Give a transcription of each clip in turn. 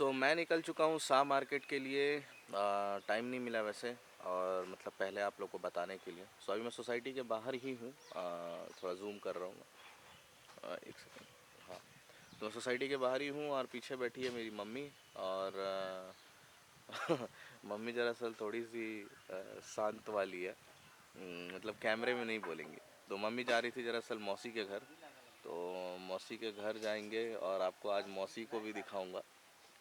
मैं निकल चुका हूँ शाह मार्केट के लिए। टाइम नहीं मिला वैसे, और मतलब पहले आप लोग को बताने के लिए। अभी मैं सोसाइटी के बाहर ही हूँ। थोड़ा जूम कर रहा हूँ मैं। एक सेकंड। हाँ, तो सोसाइटी के बाहर ही हूँ और पीछे बैठी है मेरी मम्मी। और मम्मी दरअसल थोड़ी सी शांत वाली है। मतलब कैमरे में नहीं बोलेंगे। तो मम्मी जा रही थी दरअसल मौसी के घर। तो मौसी के घर जाएंगे और आपको आज मौसी को भी दिखाऊंगा।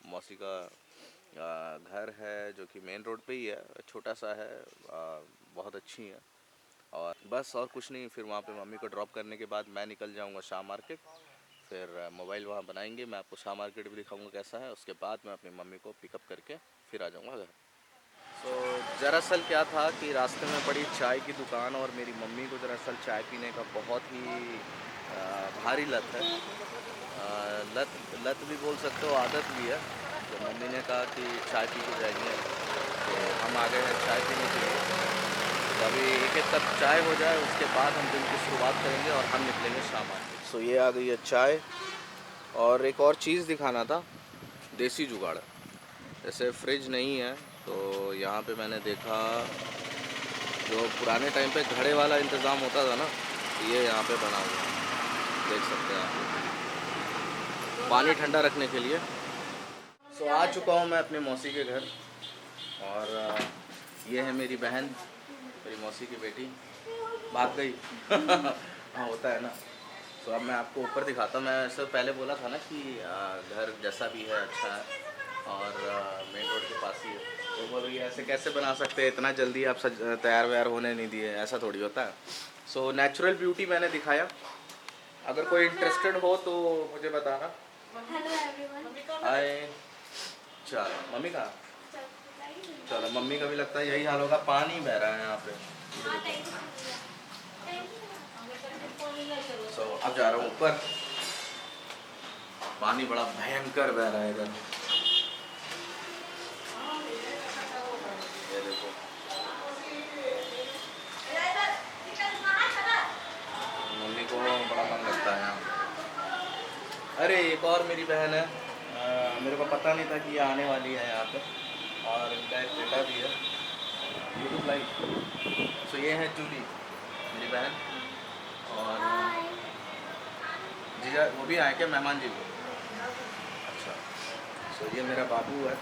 मौसी का घर है जो कि मेन रोड पे ही है, छोटा सा है। बहुत अच्छी है। और बस और कुछ नहीं, फिर वहाँ पे मम्मी को ड्रॉप करने के बाद मैं निकल जाऊँगा शाह मार्केट। फिर मोबाइल वहाँ बनाएंगे, मैं आपको शाह मार्केट भी दिखाऊंगा कैसा है। उसके बाद मैं अपनी मम्मी को पिकअप करके फिर आ जाऊँगा घर। दरअसल क्या था कि रास्ते में पड़ी चाय की दुकान, और मेरी मम्मी को दरअसल चाय पीने का बहुत ही भारी लत है। लत लत भी बोल सकते हो, आदत भी है। तो मम्मी ने कहा कि चाय पी के जाएंगे, तो हम आ गए हैं चाय पीने के लिए। तो अभी एक एक कप चाय हो जाए, उसके बाद हम दिन की शुरुआत करेंगे और हम निकलेंगे शाम को। ये आ गई है चाय। और एक और चीज़ दिखाना था, देसी जुगाड़। जैसे फ्रिज नहीं है, तो यहाँ पे मैंने देखा जो पुराने टाइम पे घड़े वाला इंतज़ाम होता था ना, ये यहाँ पे बना हुआ है। देख सकते हैं आप, पानी ठंडा रखने के लिए। आ चुका हूँ मैं अपने मौसी के घर। और ये है मेरी बहन, मेरी मौसी की बेटी। भाग गई। हाँ, होता है ना। अब मैं आपको ऊपर दिखाता हूँ। मैं ऐसे पहले बोला था ना कि घर जैसा भी है अच्छा है, और मेन रोड के पास ही है। तो बोल रही है ऐसे कैसे बना सकते हैं, इतना जल्दी आप तैयार व्यार होने नहीं दिए, ऐसा थोड़ी होता है। नेचुरल ब्यूटी मैंने दिखाया। अगर कोई इंटरेस्टेड हो तो मुझे बताना। हाय। चलो मम्मी कहाँ? चलो, मम्मी का भी लगता है यही हाल होगा, पानी बह रहा है यहाँ पे। अब जा रहा हूँ ऊपर। पानी बड़ा भयंकर बह रहा है इधर। ये देखो, मम्मी को बड़ा मन लगता है यहाँ। अरे एक और मेरी बहन है। मेरे को पता नहीं था कि ये आने वाली है यहाँ पे। और इनका एक बेटा भी है, यूट्यूब लाइव। ये है जूली, मेरी बहन। और जीजा वो भी आए क्या, मेहमान जी को? अच्छा। ये मेरा बाबू है,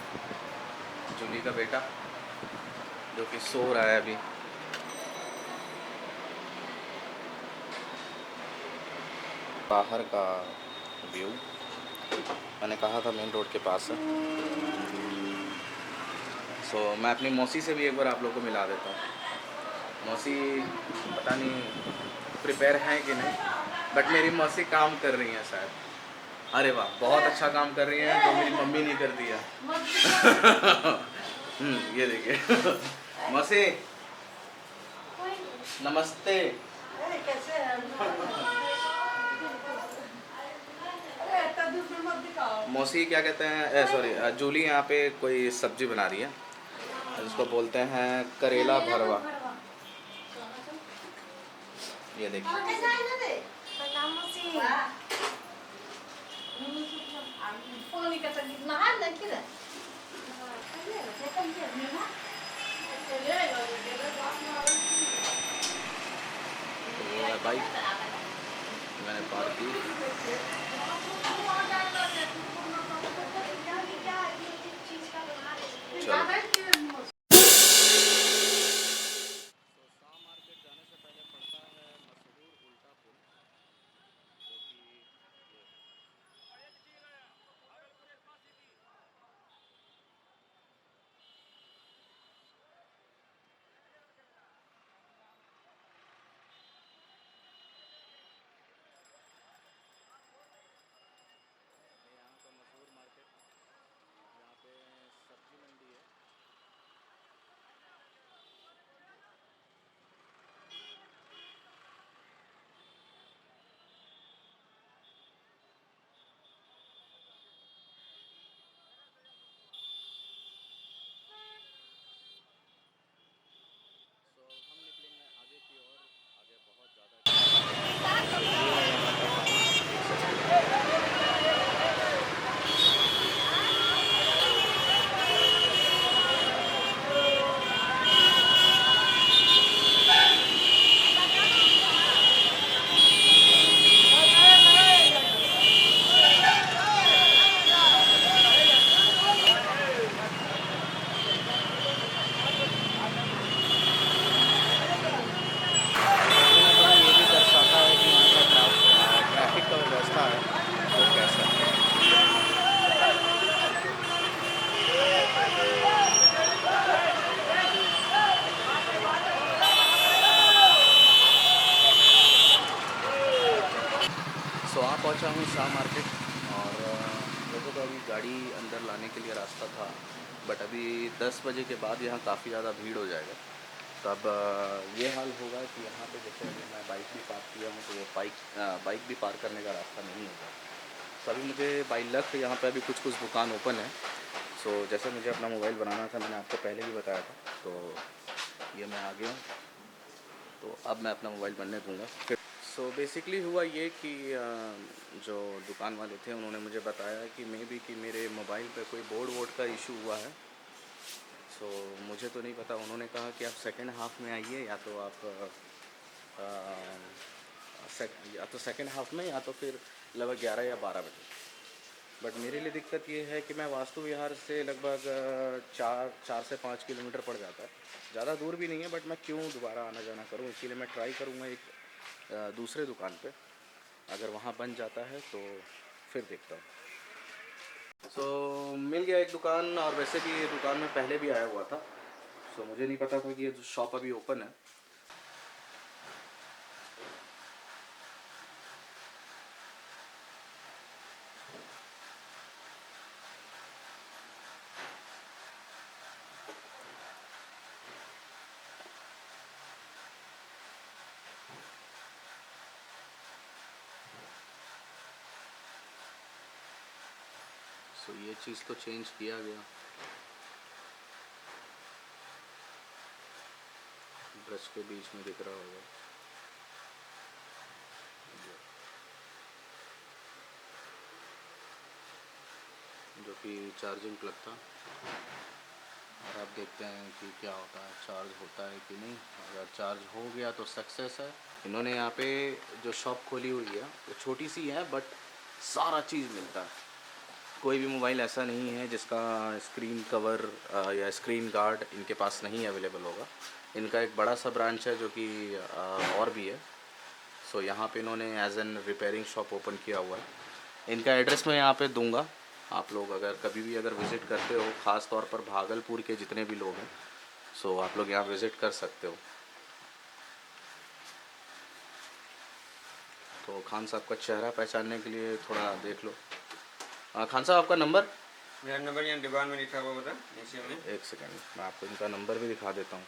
जूली का बेटा, जो कि सो रहा है अभी। बाहर का व्यू, मैंने कहा था मेन रोड के पास है। मैं अपनी मौसी से भी एक बार आप लोग को मिला देता हूँ। मौसी पता नहीं प्रिपेयर हैं कि नहीं, बट मेरी मौसी काम कर रही हैं शायद। अरे वाह, बहुत अच्छा काम कर रही हैं, जो मेरी मम्मी नहीं करती है। ये देखिए। मौसी नमस्ते। मौसी क्या कहते हैं, सॉरी, जूली यहाँ पे कोई सब्जी बना रही है, जिसको बोलते हैं करेला भरवा। ये देखिए। बाइक मैंने पार्क की। चलो। शाह मार्केट जाने से पहले पड़ता है मशहूर उल्टा पुल, जो कि यहाँ का मशहूर मार्केट। यहाँ पे सब्जी मंडी है। सो आ पहुंचा हूँ शाह मार्केट। और वैसे तो अभी गाड़ी अंदर लाने के लिए रास्ता था, बट अभी 10 बजे के बाद यहाँ काफ़ी ज़्यादा भीड़ हो जाएगा। तब ये हाल होगा कि यहाँ पे जैसे अभी मैं बाइक भी पार्क किया हूँ तो वो बाइक भी पार्क करने का रास्ता नहीं होगा। तो अभी मुझे बाई लक यहाँ पे अभी कुछ कुछ दुकान ओपन है। सो जैसे मुझे अपना मोबाइल बनाना था, मैंने आपको पहले भी बताया था, तो ये मैं आ गया हूँ। तो अब मैं अपना मोबाइल बनने दूँगा फिर। सो बेसिकली हुआ ये कि जो दुकान वाले थे उन्होंने मुझे बताया कि मे बी कि मेरे मोबाइल पे कोई बोर्ड वोर्ड का इशू हुआ है। सो मुझे तो नहीं पता। उन्होंने कहा कि आप सेकेंड हाफ़ में आइए, या तो आप या तो सेकेंड हाफ़ में, या तो फिर लगभग 11 या 12 बजे। बट मेरे लिए दिक्कत ये है कि मैं वास्तु विहार से लगभग 4 से 5 किलोमीटर पड़ जाता है। ज़्यादा दूर भी नहीं है, बट मैं क्यों दोबारा आना जाना करूँ। इसीलिए मैं ट्राई करूँगा एक दूसरे दुकान पे। अगर वहाँ बन जाता है तो फिर देखता हूँ। सो मिल गया एक दुकान, और वैसे भी ये दुकान में पहले भी आया हुआ था। सो मुझे नहीं पता था कि ये शॉप अभी ओपन है। सो ये चीज़ तो चेंज किया गया। ब्रश के बीच में दिख रहा होगा। जो कि चार्जिंग प्लग था। और अब देखते हैं कि क्या होता है, चार्ज होता है कि नहीं। अगर चार्ज हो गया तो सक्सेस है। इन्होंने यहाँ पे जो शॉप खोली हुई है वो छोटी सी है, बट सारा चीज़ मिलता है। कोई भी मोबाइल ऐसा नहीं है जिसका स्क्रीन कवर या स्क्रीन गार्ड इनके पास नहीं अवेलेबल होगा। इनका एक बड़ा सा ब्रांच है जो कि और भी है। सो यहाँ पे इन्होंने as an repairing shop open किया हुआ है। इनका एड्रेस मैं यहाँ पे दूंगा। आप लोग अगर कभी भी अगर विज़िट करते हो, ख़ास तौर पर भागलपुर के जितने भी लोग हैं, सो आप लोग यहाँ विज़िट कर सकते हो। तो खान साहब का चेहरा पहचानने के लिए थोड़ा देख लो। खान साहब आपका नंबर? मेरा नंबर यहाँ दीवार में लिखा हुआ होता है नीचे में। एक सेकेंड, मैं आपको इनका नंबर भी दिखा देता हूँ।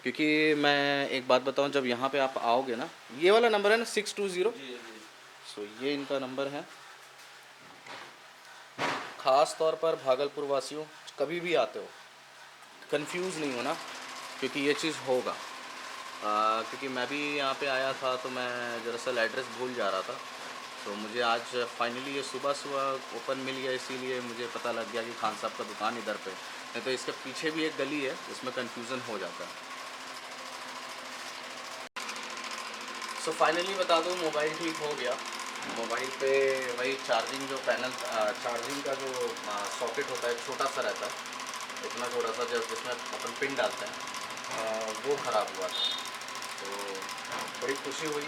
क्योंकि मैं एक बात बताऊँ, जब यहाँ पे आप आओगे ना, ये वाला नंबर है ना 620। जी जी। सो ये इनका नंबर है। ख़ास तौर पर भागलपुर वासियों, कभी भी आते हो कंफ्यूज नहीं होना, क्योंकि ये चीज़ होगा। क्योंकि मैं भी यहाँ पे आया था तो मैं दरअसल एड्रेस भूल जा रहा था। तो मुझे आज फाइनली ये सुबह सुबह ओपन मिल गया, इसीलिए मुझे पता लग गया कि खान साहब का दुकान इधर पे। नहीं तो इसके पीछे भी एक गली है, उसमें कन्फ्यूज़न हो जाता है। सो फाइनली बता दूँ, मोबाइल ठीक हो गया। मोबाइल पे वही चार्जिंग जो पैनल, चार्जिंग का जो सॉकेट होता है, छोटा सा रहता है, इतना छोटा सा, जब जिसमें अपन पिन डालते हैं, वो ख़राब हुआ था। तो बड़ी खुशी हुई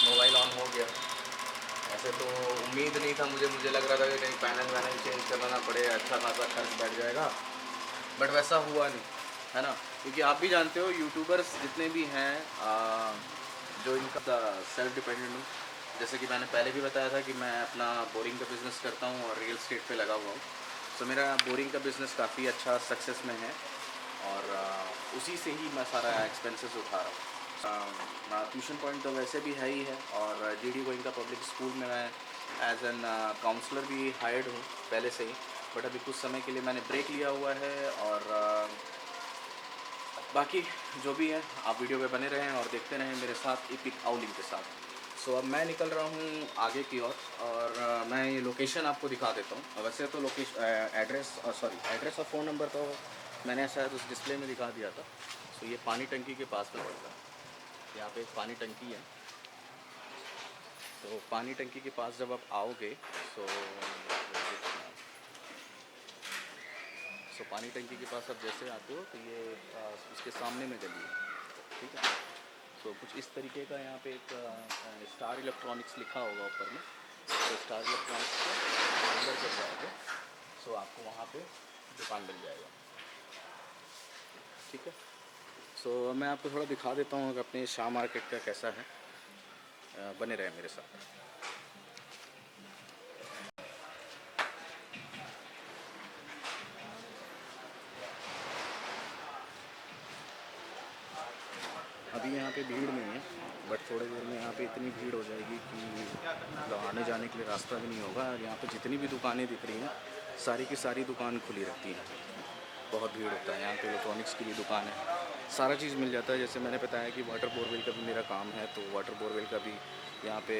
मोबाइल ऑन हो गया। ऐसे तो उम्मीद नहीं था मुझे लग रहा था कि कहीं पैनल वैनल चेंज करना ना पड़े, अच्छा खासा खर्च बैठ जाएगा। बट वैसा हुआ नहीं, है ना। क्योंकि आप भी जानते हो यूट्यूबर्स जितने भी हैं, जो इनका सेल्फ डिपेंडेंट हूँ। जैसे कि मैंने पहले भी बताया था कि मैं अपना बोरिंग का बिज़नेस करता हूँ और रियल स्टेट पे लगा हुआ हूँ। तो मेरा बोरिंग का बिज़नेस काफ़ी अच्छा सक्सेस में है, और उसी से ही मैं सारा एक्सपेंसेस उठा रहा हूँ। ट्यूशन पॉइंट तो वैसे भी है ही है, और जीडी गोइंका पब्लिक स्कूल में मैं एज एन काउंसलर भी हायर्ड हूँ पहले से ही। बट अभी कुछ समय के लिए मैंने ब्रेक लिया हुआ है, और बाकी जो भी है आप वीडियो पे बने रहें और देखते रहें मेरे साथ इपिक आउलिंग के साथ। सो अब मैं निकल रहा हूँ आगे की ओर, और मैं ये लोकेशन आपको दिखा देता हूँ। वैसे तो एड्रेस और फ़ोन नंबर तो मैंने शायद उस डिस्प्ले में दिखा दिया था। सो ये पानी टंकी के पास में पड़ता है। यहाँ पे एक पानी टंकी है। तो पानी टंकी के पास जब आप आओगे, सो पानी टंकी के पास आप जैसे आते हो तो ये उसके सामने में गली है, ठीक है। सो कुछ इस तरीके का यहाँ पे एक स्टार इलेक्ट्रॉनिक्स लिखा होगा ऊपर में। तो स्टार इलेक्ट्रॉनिक्स के अंदर जब जाओगे, सो आपको वहाँ पे दुकान मिल जाएगा, ठीक है। सो मैं आपको थोड़ा दिखा देता हूँ कि अपने शाह मार्केट का कैसा है। बने रहे मेरे साथ। अभी यहाँ पे भीड़ नहीं है, बट थोड़ी देर में यहाँ पे इतनी भीड़ हो जाएगी कि मतलब आने जाने के लिए रास्ता भी नहीं होगा। और यहाँ पे जितनी भी दुकानें दिख रही हैं सारी की सारी दुकान खुली रहती हैं, बहुत भीड़ होता है। यहाँ पे इलेक्ट्रॉनिक्स की भी दुकान है, सारा चीज़ मिल जाता है। जैसे मैंने बताया कि वाटर बोरवेल का भी मेरा काम है, तो वाटर बोरवेल का भी यहाँ पे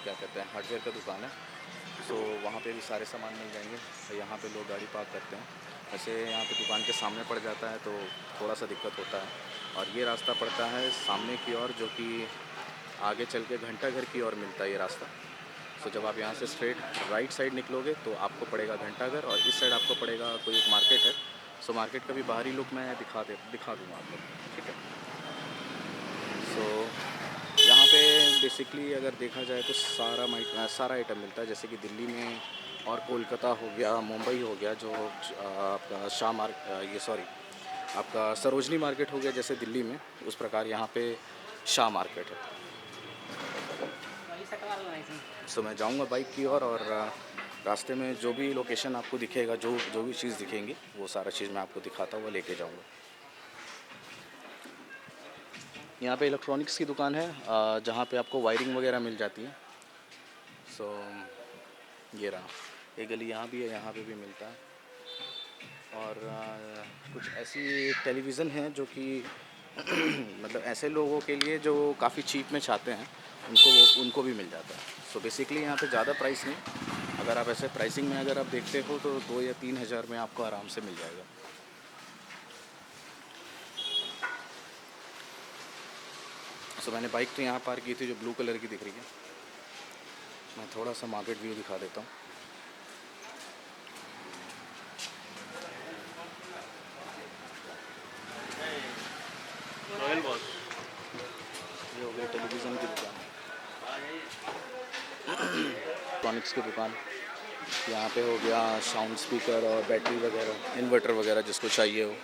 क्या कहते हैं हार्डवेयर का दुकान है, सो वहाँ पे भी सारे सामान मिल जाएंगे। तो यहाँ पे लोग गाड़ी पार्क करते हैं। वैसे यहाँ पे दुकान के सामने पड़ जाता है तो थोड़ा सा दिक्कत होता है। और ये रास्ता पड़ता है सामने की ओर, जो कि आगे चल के घंटाघर की ओर मिलता है ये रास्ता। सो जब आप यहाँ से स्ट्रेट राइट साइड निकलोगे तो आपको पड़ेगा घंटाघर, और इस साइड आपको पड़ेगा कोई एक मार्केट है। सो मार्केट का भी बाहरी लुक मैं दिखा दूँगा आपको, ठीक है। सो यहाँ पे बेसिकली अगर देखा जाए तो सारा आइटम मिलता है, जैसे कि दिल्ली में और कोलकाता हो गया, मुंबई हो गया, जो आपका आपका सरोजनी मार्केट हो गया जैसे दिल्ली में, उस प्रकार यहाँ पे शाह मार्केट है। सो मैं जाऊँगा बाइक की ओर, और रास्ते में जो भी लोकेशन आपको दिखेगा, जो भी चीज़ दिखेंगी वो सारा चीज़ मैं आपको दिखाता हुआ लेके जाऊँगा। यहाँ पे इलेक्ट्रॉनिक्स की दुकान है जहाँ पे आपको वायरिंग वगैरह मिल जाती है। सो ये रहा, ये गली यहाँ भी है, यहाँ पे भी मिलता है। और कुछ ऐसी टेलीविज़न हैं जो कि मतलब ऐसे लोगों के लिए जो काफ़ी चीप में चाहते हैं, उनको भी मिल जाता है। सो बेसिकली यहाँ पे ज़्यादा प्राइस नहीं, अगर आप ऐसे प्राइसिंग में अगर आप देखते हो तो 2 या 3 हज़ार में आपको आराम से मिल जाएगा। सो मैंने बाइक तो यहाँ पार्क की थी जो ब्लू कलर की दिख रही है। मैं थोड़ा सा मार्केट व्यू दिखा देता हूँ। ये हो गई टेलीविज़न की दुकान, इलेक्ट्रॉनिक्स की दुकान। यहाँ पे हो गया साउंड स्पीकर और बैटरी वगैरह, इन्वर्टर वगैरह जिसको चाहिए हो।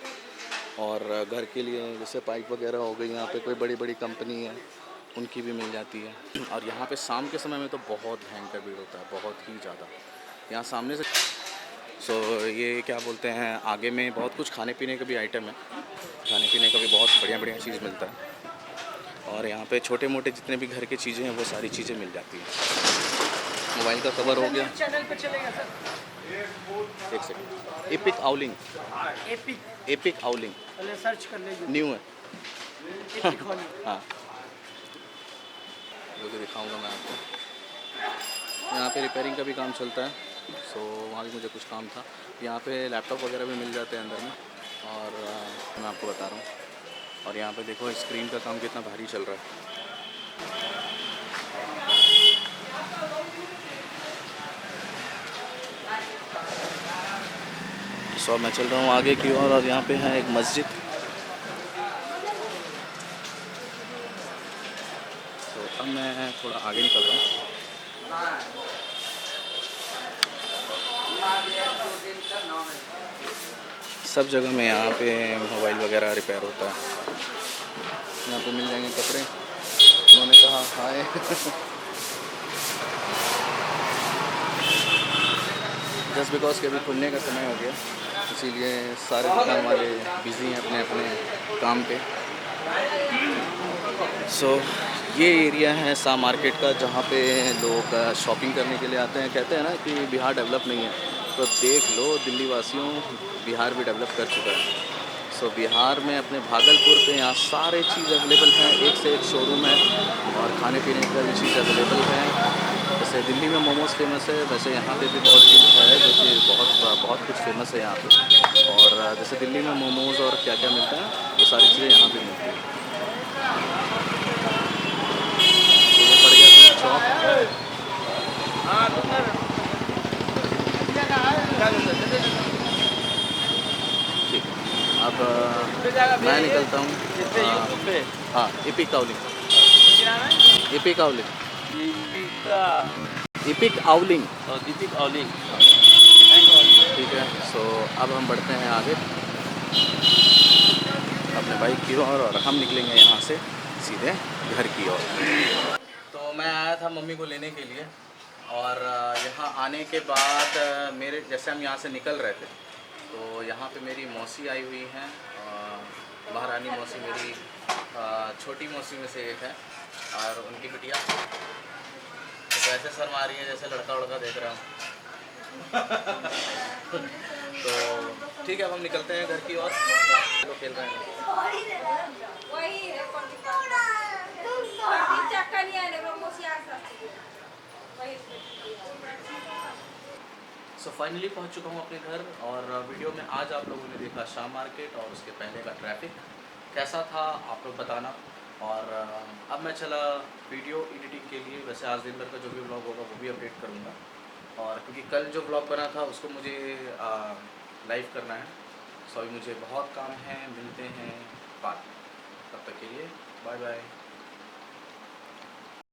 और घर के लिए जैसे पाइप वगैरह हो गई, यहाँ पे कोई बड़ी बड़ी कंपनी है उनकी भी मिल जाती है। और यहाँ पे शाम के समय में तो बहुत भयंकर भीड़ होता है, बहुत ही ज़्यादा। यहाँ सामने से ये क्या बोलते हैं, आगे में बहुत कुछ खाने पीने का भी आइटम है, खाने पीने का भी बहुत बढ़िया बढ़िया चीज़ मिलता है। और यहाँ पे छोटे मोटे जितने भी घर की चीज़ें हैं वो सारी चीज़ें मिल जाती हैं। मोबाइल का कवर हो गया, चैनल पे चलेगा सर। एक सेकंड, एपिक आउलिंग पहले सर्च कर लीजिए। न्यू है। एपिक हॉली। हाँ, जो कि दिखाऊंगा मैं आपको। यहाँ पे रिपेयरिंग का भी काम चलता है, सो वहाँ भी मुझे कुछ काम था। यहाँ पे लैपटॉप वगैरह भी मिल जाते हैं अंदर में, और मैं आपको बता रहा हूँ। और यहाँ पे देखो स्क्रीन का काम कितना भारी चल रहा है। सो मैं चल रहा हूँ आगे की ओर, और यहाँ पे है एक मस्जिद। तो अब मैं थोड़ा आगे निकल रहा हूँ। सब जगह में यहाँ पे मोबाइल वगैरह रिपेयर होता है। यहाँ पे मिल जाएंगे कपड़े, उन्होंने कहा हाय। जस्ट बिकॉज के अभी खुलने का समय हो गया, इसीलिए सारे दुकान वाले बिज़ी हैं अपने अपने काम पे। सो ये एरिया है सा मार्केट का, जहाँ पे लोग शॉपिंग करने के लिए आते हैं। कहते हैं ना कि बिहार डेवलप नहीं है, तो देख लो दिल्ली वासियों, बिहार भी डेवलप कर चुका है। सो बिहार में अपने भागलपुर पे यहाँ सारे चीज़ अवेलेबल हैं, एक से एक शोरूम है, और खाने पीने का भी चीज़ अवेलेबल है। जैसे दिल्ली में मोमोज़ फेमस है, वैसे यहाँ पे भी बहुत चीज़ है जो कि बहुत कुछ फेमस है यहाँ पे। और जैसे दिल्ली में मोमोज़ और क्या क्या मिलता है वो सारी चीज़ें यहाँ पे मिलती हैं। तो ये पड़ गया चौक। ठीक है, अब मैं निकलता हूँ। हाँ, एपिक आउलिंग, एपिक आउलिंग, एपिक आउलिंग, दीपिक ऑलिंग। ठीक है। सो अब हम बढ़ते हैं आगे अपने बाइक की ओर, और हम निकलेंगे यहाँ से सीधे घर की ओर। तो मैं आया था मम्मी को लेने के लिए, और यहाँ आने के बाद मेरे जैसे हम यहाँ से निकल रहे थे तो यहाँ पे मेरी मौसी आई हुई हैं, महारानी मौसी मेरी छोटी मौसी में से एक है और उनकी बिटिया तो वैसे शर्मा रही है जैसे लड़का उड़का देख रहा हूँ। तो ठीक है, अब हम निकलते हैं घर की ओर। लोग खेल रहे हैं। सो फाइनली पहुंच चुका हूं अपने घर और वीडियो में आज आप लोगों ने देखा शाम मार्केट और उसके पहले का ट्रैफिक कैसा था आप लोग बताना। और अब मैं चला वीडियो एडिटिंग के लिए। वैसे आज दिन भर का जो भी व्लॉग होगा वो भी अपडेट करूँगा, और क्योंकि कल जो व्लॉग बना था उसको मुझे लाइव करना है। सो अभी मुझे बहुत काम है। मिलते हैं बाद, तब तक के लिए बाय बाय।